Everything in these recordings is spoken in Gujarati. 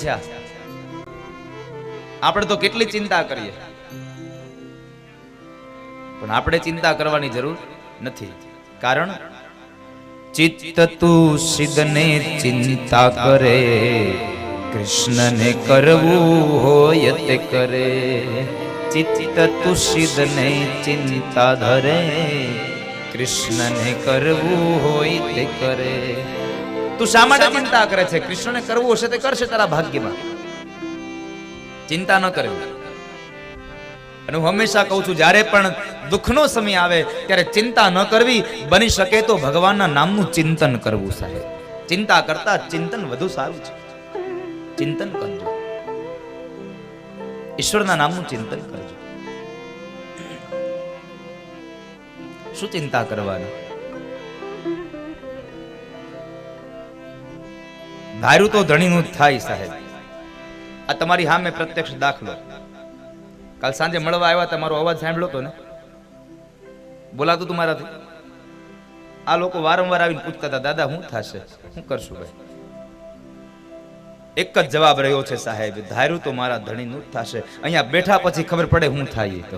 છે આપણે તો કેટલી ચિંતા કરીએ, પણ આપણે ચિંતા કરવાની જરૂર નથી. કારણ ચિત્ત તું સિદ્ધને ચિંતા કરે, કૃષ્ણને કરવું હોય તે કરે. ચિત્ત તું સિદ્ધને ચિંતા ધરે, કૃષ્ણને કરવું હોય તે કરે. તું શા માટે ચિંતા કરે છે? કૃષ્ણને કરવું હશે તે કરશે તારા ભાગ્યમાં. ચિંતા ન કરવી. અને હું હંમેશા કહું છું, જ્યારે પણ દુઃખનો સમય આવે ત્યારે ચિંતા ન કરવી. બની શકે તો ભગવાનના નામનું ચિંતન કરવું સાહેબ. ચિંતા કરતા ચિંતન વધુ સારું છે. ચિંતન કરજો, ઈશ્વરના નામનું ચિંતન કરજો. શું ચિંતા કરવાની? ધાર્યું તો ધણીનું જ થાય સાહેબ. આ તમારી સામે પ્રત્યક્ષ દાખલો. કાલ સાંજે મળવા આવ્યા, તમારો અવાજ સાંભળ્યો તો ને? બોલાતું તું મારાથી? આ લોકો વારંવાર આવીને પૂછતા હતા, દાદા શું થશે, શું કરશું ભાઈ? એક જ જવાબ રહ્યો છે સાહેબ, ધાર્યું તો મારા ધણીનું જ થશે. અહીંયા બેઠા પછી ખબર પડે શું થાય. તો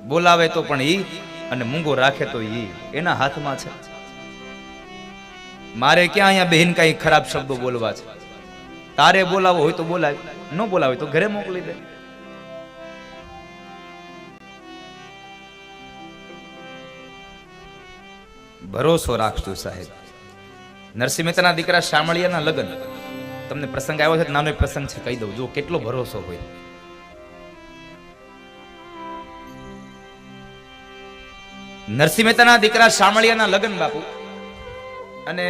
બોલાવે તો પણ ઈ, અને મૂંગો રાખે તો ઈ. એના હાથમાં છે. મારે ક્યાં અહીંયા બહેન કઈ ખરાબ શબ્દો બોલવા છે? તારે બોલાવો હોય તો બોલાય, ન બોલાવે તો ઘરે મોકલી દે. ભરોસો રાખજો સાહેબ. નરસિંહ મહેતાના દીકરા શામળિયાના લગ્ન, તમને પ્રસંગ આવ્યો છે, નાનો પ્રસંગ છે, કહી દઉં. જો કેટલો ભરોસો હોય. નરસિંહ મહેતાના દીકરા શામળિયાના લગ્ન બાપુ, અને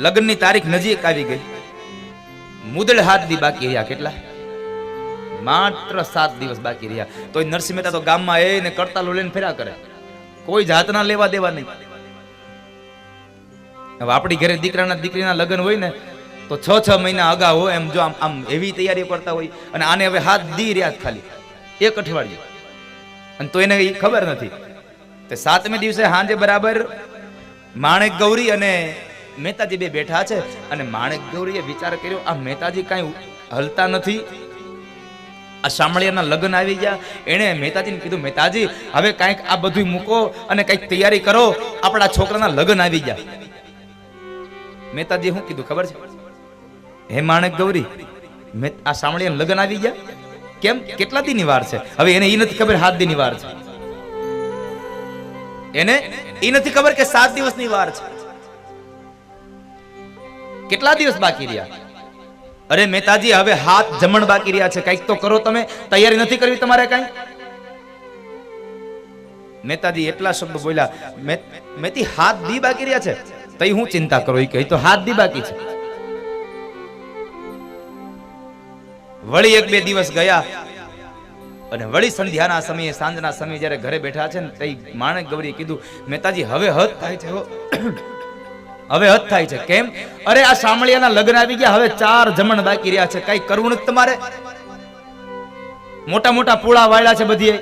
લગ્નની તારીખ નજીક આવી ગઈ. મુદળ 7 દી બાકી રહ્યા. કેટલા? માત્ર 7 દિવસ બાકી રહ્યા. તો નરસિંહ મહેતા તો ગામમાં એને કરતાલો લઈને ફેર્યા કરે, કોઈ જાતના લેવા દેવા નહીં. હવે આપણી ઘરે દીકરાના દીકરીના લગ્ન હોય ને તો 6 મહિના અગાઉ એમ જો આમ એવી તૈયારી કરતા હોય. અને આને હવે 7 દી રહ્યા ખાલી, એક અઠવાડિયું. અને તો એને ખબર નથી. તે 7મે દિવસે સાંજે બરાબર માણેક ગૌરી અને મહેતાજી બે બેઠા છે. અને માણેક ગૌરીએ વિચાર કર્યો, આ મહેતાજી કાંઈ હલતા નથી, આ શામળિયાના લગ્ન આવી ગયા. એણે મહેતાજીને કીધું, મહેતાજી હવે કાંઈક આ બધું મૂકો અને કંઈક તૈયારી કરો, આપણા છોકરાના લગ્ન આવી ગયા. મહેતાજી શું કીધું ખબર છે? હે માણેક ગૌરી, આ શામળિયાના લગ્ન આવી ગયા? કેમ? કેટલા દીની વાર છે? હવે એને એ નથી ખબર 7 દીની વાર છે. એને એ નથી ખબર કે 7 દિવસની વાર છે. કેટલા દિવસ બાકી રહ્યા? અરે મહેતાજી હવે 7 જમણ બાકી રહ્યા છે, કઈક તો કરો તમે. તૈયારી નથી કરવી તમારે કઈ? મહેતાજી એટલા શબ્દો બોલ્યા, મેથી 7 દી બાકી રહ્યા છે, તઈ હું ચિંતા કરો? એ કહી તો 7 દી બાકી છે. વળી 1-2 દિવસ ગયા, અને વળી સંધ્યાના સમયે, સાંજના સમયે જયારે ઘરે બેઠા છે ને, તઈ માણેક ગૌરીએ કીધું, મહેતાજી હવે હદ થાય છે, હવે હદ થાય છે. કેમ? અરે આ શામળિયાના લગ્ન આવી ગયા, હવે 4 જમણ બાકી રહ્યા છે, કઈ કરવું નથી તમારે? મોટા મોટા પૂળા વાળ્યા છે બધી.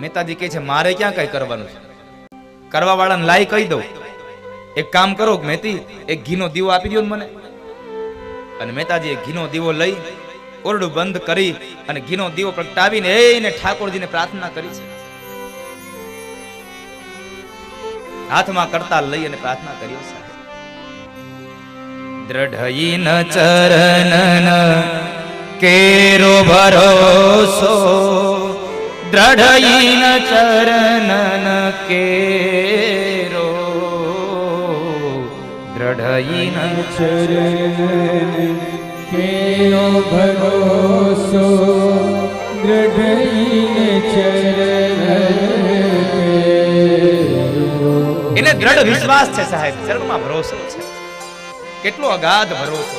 મહેતાજી કહે છે, મારે ક્યાં કઈ કરવાનું છે? કરવા વાળાને લાઈ કહી દઉં. એક કામ કરો મહેતી, એક ઘીનો દીવો આપી દો મને. અને મહેતાજી ઘીનો દીવો લઈ ઓરડું બંધ કરી અને ઘીનો દીવો પ્રગટાવીને એને ઠાકોરજીને પ્રાર્થના કરી છે. હાથમાં કરતાલ લઈ અને પ્રાર્થના કર્યો છે. દ્રઢઈન ચરણન કેરો ભરોસો, દ્રઢઈન ચરણન કેરો, દ્રઢઈન ચરણન કેરો ભરોસો, દ્રઢઈન ચરણન. એને દ્રઢ વિશ્વાસ છે સાહેબ, ચરણમાં ભરોસો છે. કેટલો અગાધ ભરોસો.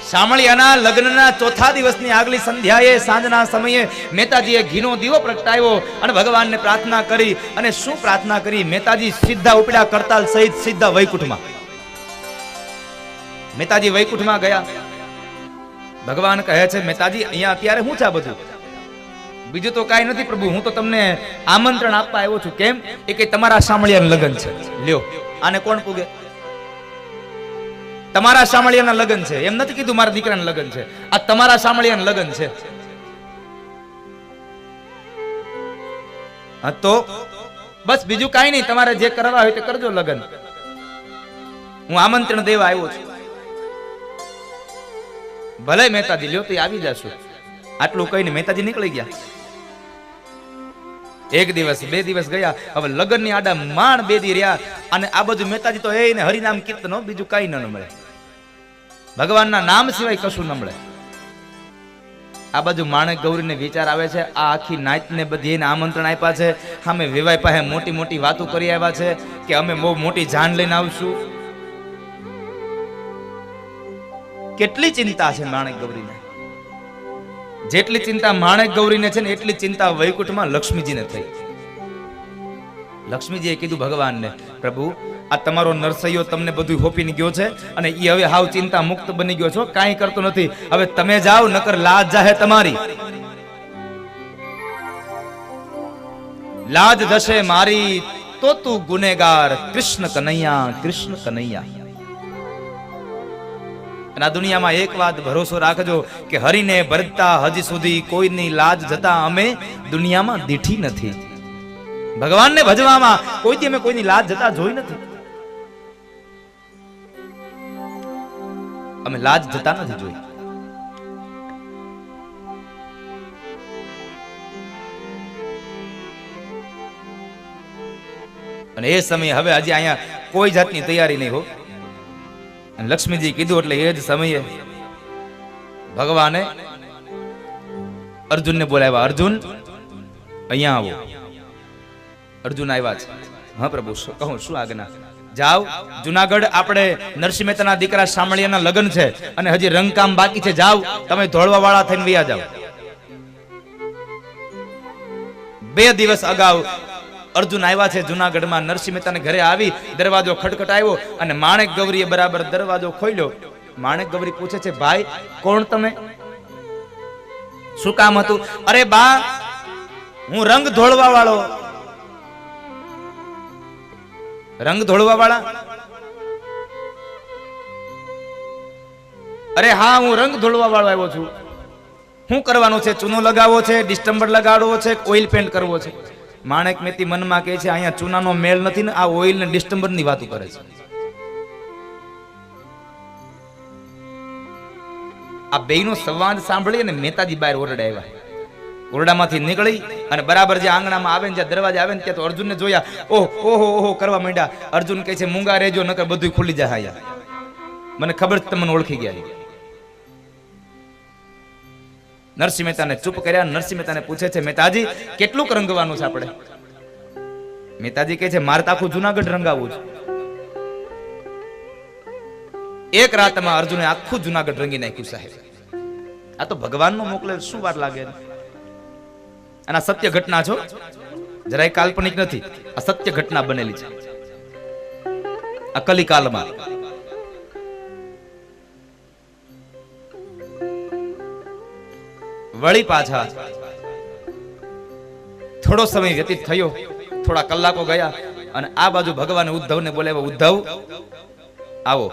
શામળિયાના લગ્નના 4થા દિવસની આગલી સંધ્યાએ, સાંજના સમયે મહેતાજીએ ઘીનો દીવો પ્રગટાવ્યો અને ભગવાનને પ્રાર્થના કરી. અને શું પ્રાર્થના કરી? મહેતાજી સીધા ઉપડ્યા કરતાલ સહિત સીધા વૈકુંઠમાં. મહેતાજી વૈકુંઠમાં ગયા. ભગવાન કહે છે, મહેતાજી અહીંયા અત્યારે શું છે આ બધું? બીજું તો કાંઈ નથી પ્રભુ, હું તો તમને આમંત્રણ આપવા આવ્યો છું. કેમ? એ કે તમારા શામળિયાનું લગ્ન છે, લ્યો આને કોણ પૂગે? તમારા શામળિયાના લગ્ન છે, એમ નથી કીધું મારા દીકરાના લગ્ન છે, આ તમારા શામળિયાના લગ્ન છે. હા તો બસ બીજું કાંઈ નહીં, તમારે જે કરવા હોય તે કરજો લગ્ન. હું આમંત્રણ દેવા આવ્યો છું. ભલે મહેતાજી લ્યો તો આવી જશું. આટલું કહીને મહેતાજી નીકળી ગયા. એક દિવસ બે દિવસ ગયા, હવે લગ્નની આડા માંડ બેદી રહ્યા, અને આ બાજુ મહેતાજી તો એને હરિનામ કીર્તનો, બીજું કઈ ન મળે. ભગવાનના નામ સિવાય કશું ન મળે. આ બાજુ માણેક ગૌરીને વિચાર આવે છે, આ આખી નાઈટને બધી એને આમંત્રણ આપ્યા છે, સામે વેવાઈ પાસે મોટી મોટી વાતો કરી આવ્યા છે કે અમે બહુ મોટી જાન લઈને આવશું. કેટલી ચિંતા છે માણેક ગૌરીને. જેટલી ચિંતા માણેક ગૌરીને છે ને એટલી ચિંતા વૈકુંઠમાં લક્ષ્મીજીને થઈ. લક્ષ્મીજીએ કીધું ભગવાનને, પ્રભુ આ તમારો નરસૈયો તમને બધું હોપીને ગયો છે અને એ હવે હાવ ચિંતા મુક્ત બની ગયો છો, કાંઈ કરતો નથી. હવે તમે જાઓ, નકર લાજ જાહે તમારી. લાજ જશે મારી તો તું ગુનેગાર. કૃષ્ણ કનૈયા, કૃષ્ણ કનૈયા. અને આ દુનિયામાં એક વાત ભરોસો રાખજો કે હરિને ભરતા હજી સુધી કોઈની લાજ જતા અમે દુનિયામાં દીઠી નથી. ભગવાનને ભજવામાં કોઈથી અમે કોઈની લાજ જતા જોઈ નથી. અમે લાજ જતા નથી જોઈ. અને એ સમયે હવે હજી અહીંયા કોઈ જાતની તૈયારી નહીં હો. લક્ષ્મીજી કીધું એટલે એ જ સમયે ભગવાને અર્જુનને બોલાવ્યા. અર્જુન અહીંયા આવો. અર્જુન આવ્યા છે. હા પ્રભુ, કહું શું આજ્ઞા? જાઓ જુનાગઢ, આપણે નરસિંહ મહેતાના દીકરા શામળિયાના લગ્ન છે અને હજી રંગકામ બાકી છે. જાઓ તમે ધોળવા વાળા થઈને વયા જાઓ. 2 દિવસ અગાઉ અર્જુન આવ્યા છે જુનાગઢમાં. નરસિંહ મહેતાને ઘરે આવી દરવાજો ખટખટાવ્યો અને માણેક ગૌરીએ બરાબર દરવાજો ખોલ્યો. માણેક ગૌરી પૂછે છે, ભાઈ કોણ તમે? શું કામ હતું? અરે બા, હું રંગ ધોળવા વાળો. રંગ ધોળવા વાળા? અરે હા, હું રંગ ધોળવા વાળો આવ્યો છું. શું કરવાનું છે? ચૂનો લગાવવો છે, ડિસ્ટમ્બર લગાડવો છે, ઓઇલ પેન્ટ કરવો છે? માણેક મેતી મનમાં કહે છે, અહીંયા ચૂનાનો મેળ નથી ને આ ઓઇલ ને ડિસ્ટમ્બર ની વાતો કરે છે. આ બેયનો સંવાદ સાંભળી અને મહેતાજી બહાર ઓરડે આવ્યા. ઓરડામાંથી નીકળી અને બરાબર જે આંગણામાં આવે ને, જ્યાં દરવાજા આવે ને, ત્યાં તો અર્જુનને જોયા. ઓહો ઓહો કરવા માંડ્યા. અર્જુન કહે છે, મૂંગા રહેજો નકર બધું ખુલી જાય. મને ખબર છે તમને ઓળખી ગયા. નરસિંહ મહેતાને ચૂપ કર્યા. નરસિંહ મહેતાને પૂછે છે, મહેતાજી કેટલું રંગવાનું છે આપણે? મહેતાજી કહે છે, મારે તો આખું જુનાગઢ રંગાવવું છે. એક રાતમાં અર્જુને આખું જુનાગઢ રંગી નાખ્યું સાહેબ. આ તો ભગવાનનો મોકલે, શું વાર લાગે? અને આ સત્ય ઘટના છો, જરાય કાલ્પનિક નથી. આ સત્ય ઘટના બનેલી છે આ કલિકાલમાં. વળી પાછા થોડો સમય વ્યતીત થયો, થોડા કલાકો ગયા અને આ બાજુ ભગવાને ઉદ્ધવને બોલાવ્યો. ઉદ્ધવ આવો.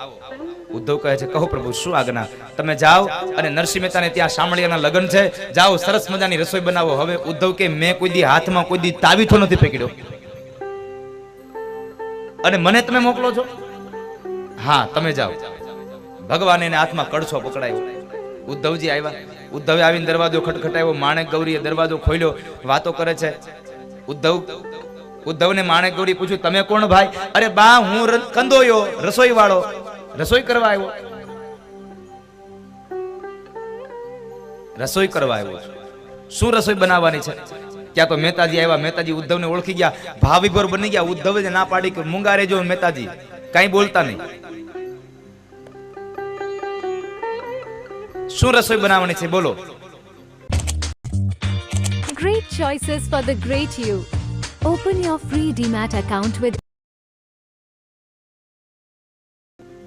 ઉદ્ધવ કહે છે, કહો પ્રભુ શું આજ્ઞા? તમે જાઓ અને નરસિંહ મહેતાને ત્યાં શામળિયાના લગ્ન છે, જાઓ સરસ મજાની રસોઈ બનાવો. હવે ઉદ્ધવ કે મેં કોઈ દી હાથમાં કોઈ દી તાવીથો નથી પકડ્યો અને મને તમે મોકલો છો? હા તમે જાઓ. ભગવાન એને હાથમાં કડછો પકડાયો. ઉદ્ધવજી આવ્યા. ઉદ્ધવે આવીને દરવાજો ખટખટાવ્યો. માણેક ગૌરીએ દરવાજો ખોલ્યો. વાતો કરે છે. ઉદ્ધવને માણેક ગૌરી પૂછ્યું, તમે કોણ ભાઈ? અરે બા, હું કંદોયો, રસોઈ વાળો, રસોઈ કરવા આવ્યો. રસોઈ કરવા આવ્યો. શું રસોઈ બનાવવાની છે? ત્યાં તો મહેતાજી આવ્યા. મહેતાજી ઉદ્ધવને ઓળખી ગયા, ભાવ વિભોર બની ગયા. ઉદ્ધવે ના પાડી કે મૂંગા રહેજો. મહેતાજી કઈ બોલતા નહીં. શું રસોઈ બનાવવાની છે બોલો? Great choices for the great you. Open your free DMAT account with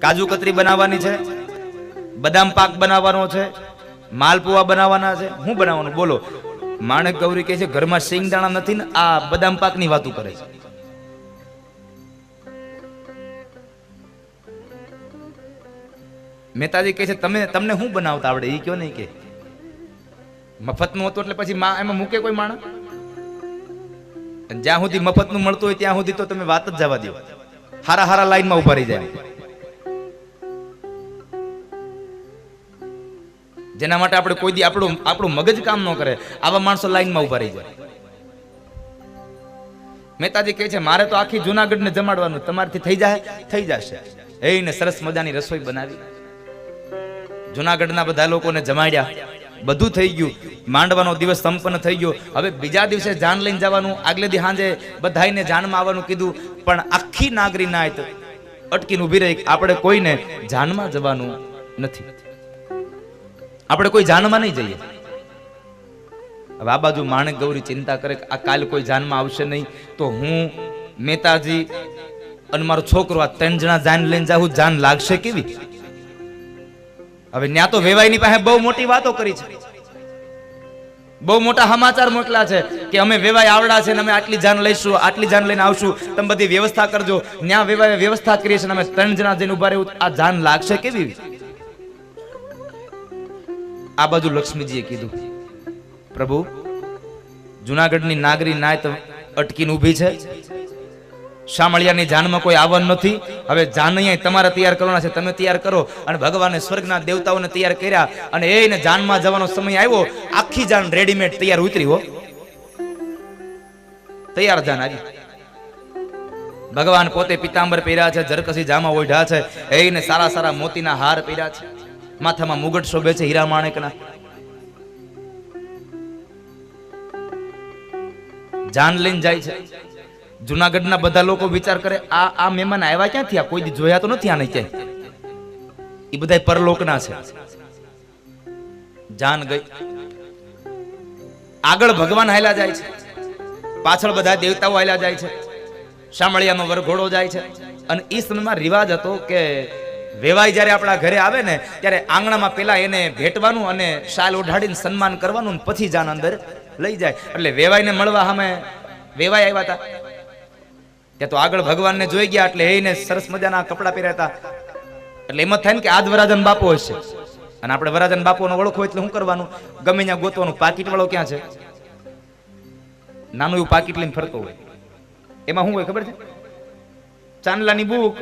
કાજુ કતરી બનાવવાની છે, બદામ પાક બનાવવાનો છે, માલપુઆ બનાવવાના છે. શું બનાવવાનું બોલો? માણેક ગૌરી કહે છે, ઘરમાં સિંગદાણા નથી ને આ બદામ પાકની વાતો કરે છે. મહેતાજી કહે છે તમને શું બનાવતા આવડે? એ કયો નહીં કે મફતનું હતું એટલે પછી એમાં મૂકે કોઈ માણસ? જ્યાં સુધી મફતનું મળતું હોય ત્યાં સુધી તો તમે વાત જ જવા દો, હારા લાઈનમાં ઉભા રહી જાય. જેના માટે આપણે કોઈ દી આપણું મગજ કામ ન કરે આવા માણસો લાઈનમાં ઉભા રહી જાય. મહેતાજી કહે છે મારે તો આખી જુનાગઢને જમાડવાનું, તમારથી થઈ જશે. એને સરસ મજાની રસોઈ બનાવી, જુનાગઢના બધા લોકોને જમાડ્યા, બધું થઈ ગયું. માંડવાનો દિવસ સંપન્ન થઈ ગયો. હવે બીજા દિવસે જાન લઈને જવાનું, આગલે દી સાંજે બધાઈને જાનમાં આવવાનું કીધું, પણ આખી નાગરી નાયત અટકીને ઊભી રહી. આપણે કોઈને જાનમાં જવાનું નથી, આપણે કોઈ જાનમાં નહીં જઈએ. હવે આ બાજુ માણેક ગૌરી ચિંતા કરે કે આ કાલ કોઈ જાનમાં આવશે નહીં તો હું મહેતાજી અને મારો છોકરો આ 3 જણા જાન લઈને જાઉં, જાન લાગશે કેવી? હવે ન્યા તો વેવાઈની પાસે બહુ મોટી વાતો કરી છે, બહુ મોટા સમાચાર મોકલા છે કે અમે વેવાઈ આવડા છે ને અમે આટલી જાન લઈશું, આટલી જાન લઈને આવશું, તમે બધી વ્યવસ્થા કરજો. ન્યા વેવાઈ વ્યવસ્થા કરી છે, અમે 3 જણા જઈને ઉભા રહેવું, આ જાન લાગશે કેવી? આ બાજુ લક્ષ્મીજીએ કીધું પ્રભુ જુનાગઢની નાગરી નાયત અટકીને ઊભી છે, શામળિયાની જાનમાં કોઈ આવવાનું નથી. હવે જાન અહીંયા તમારે તૈયાર કરવાના છે, તમે તૈયાર કરો. અને ભગવાને સ્વર્ગના દેવતાઓને તૈયાર કર્યા અને એને જાનમાં જવાનો સમય આવ્યો. આખી જાન રેડીમેડ તૈયાર ઉતરી હો, તૈયાર જાન આવી. ભગવાન પોતે પિતાંબર પહેર્યા છે, જરકસી જામા ઓઢ્યા છે, એને સારા મોતીના હાર પહેર્યા છે, માથામાં મુગટ શોભે છે હીરા માણેકના. જાન લઈને જાય છે. જુનાગઢના બધા લોકો વિચાર કરે આ મહેમાન આવ્યા ક્યાંથી? આ કોઈ દી જોયા તો નથી આને ક્યાંય. એ બધા પરલોકના છે. જાન ગઈ, આગળ ભગવાન હાલ્યા જાય છે, પાછળ બધા દેવતાઓ હાલ્યા જાય છે, શામળિયાનો વરઘોડો જાય છે. અને એ સમયમાં રિવાજ હતો કે વેવાઈ જ્યારે આપણા ઘરે આવે ને ત્યારે આંગણામાં પેલા એને ભેટવાનું અને શાલ ઓઢાડીને સન્માન કરવાનું, પછી જાન અંદર લઈ જાય. એટલે વેવાઈને મળવા સામે વેવાઈ આવ્યા હતા ત્યાં તો આગળ ભગવાનને જોઈ ગયા એટલે એને સરસ મજાના કપડા પહેર્યા હતા. એટલે એમ જ થાય ને કે આજ વરાજન બાપો હશે, અને આપણે વરાજન બાપોનો ઓળખો એટલે શું કરવાનું? ગમે ત્યાં ગોતવાનું. પાકીટ વાળો ક્યાં છે? નાનું એવું પાકીટ લઈને ફરતો હોય. એમાં શું હોય ખબર છે? ચાંદલાની બુક,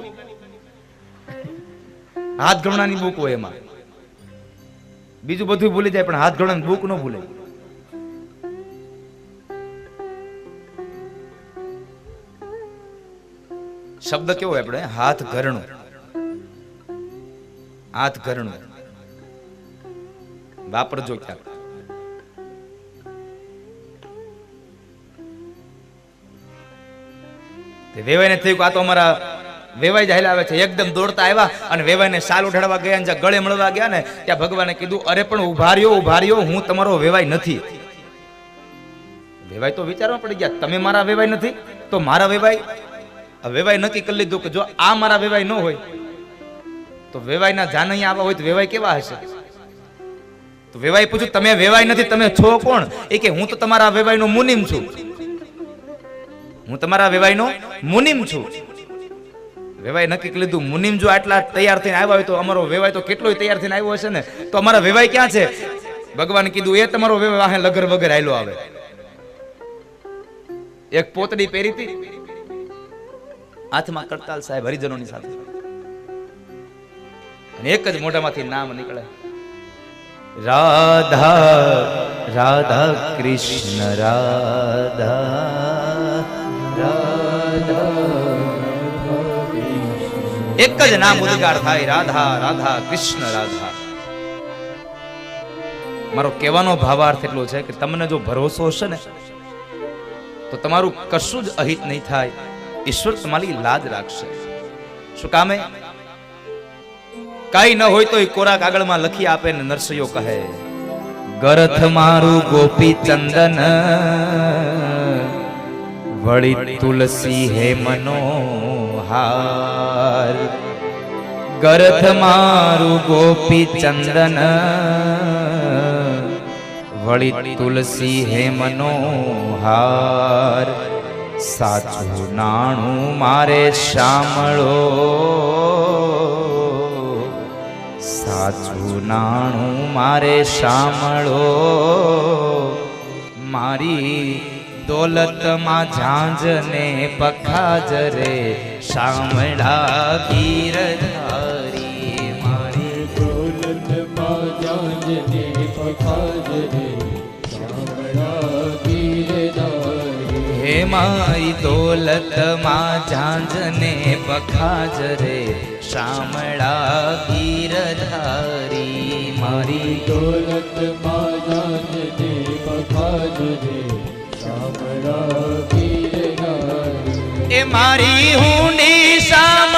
હાથ ગણવાની બુક હોય. એમાં બીજું બધું ભૂલી જાય પણ હાથ ગણવાની બુક ન ભૂલે. શબ્દ કેવો હોય આપણે? હાથ ઘરણું, હાથ ઘરણું વાપરજો ક્યાંક. વેવાઈને થયું કે આ તો અમારા વેવાઈ જ હાલ્યા આવે છે. એકદમ દોડતા આવ્યા અને વેવાઈને શાલ ઉઠાડવા ગયા, જ્યાં ગળે મળવા ગયા ને ત્યાં ભગવાને કીધું અરે પણ ઉભા રહ્યો, હું તમારો વેવાઈ નથી. વેવાઈ તો વિચારવા પડી ગયા, તમે મારા વેવાઈ નથી તો મારા વેવાઈ. વેવાઈ નક્કી કરી લીધું કે જો આ મારા વેવાઈ ન હોય તો વેવાઈના જાન અહીંયા આવા હોય તો વેવાઈ કેવા હશે? તો વેવાઈ પૂછ્યું તમે વેવાઈ નથી, તમે છો કોણ? એ કે હું તો તમારા વેવાઈનો મુનિમ છું, હું તમારા વેવાઈનો મુનિમ છું. વેવાઈ નક્કી કરી લીધું મુનિમ જો આટલા તૈયાર થઈને આવ્યા હોય તો અમારો વેવાઈ તો કેટલોય તૈયાર થઈને આવ્યો હશે ને, તો અમારા વેવાઈ ક્યાં છે? ભગવાન કીધું એ તમારો વેવાઈ વાહે લગર વગર આયલો આવે. એક પોતડી પહેરી હતી, હાથમાં કરતાલ સાહેબ હરિજનોની સાથે, અને એક જ મોઢામાંથી નામ નીકળે રાધા રાધા કૃષ્ણ રાધા રાધા. એક જ નામ ઉદ્ગાર થાય, રાધા રાધા કૃષ્ણ રાધા. મારો કહેવાનો ભાવાર્થ એટલો છે કે તમને જો ભરોસો હશે ને તો તમારું કશું જ અહિત નહીં થાય. ઈશ્વર તમારી લાજ રાખશે. શું કામે? કઈ ન હોય તો એ કોરા કાગળમાં લખી આપે ને નરસૈયો કહે ગરથ મારું ગોપી ચંદન વળી તુલસી હે મનોહાર. ગરથ મારું ગોપી ચંદન વળી તુલસી હે મનોહાર. સાચું નાણું મારે શામળો, સુનાણું મારે સાંભળો મારી દોલતમાં ઝાંઝને પખાજ રે શામળા ગીરધારી મારી દોલતમાં જાંજને પખાજ રે શામળા ગીરધારી. હે મારી દોલતમાં ઝાંઝને પખાજ રે શામળા ગીરધારી મારી દોલતમાં જાંજને પખાજ રે શામળા ગીરધારી. એ મારી હુંડી શામ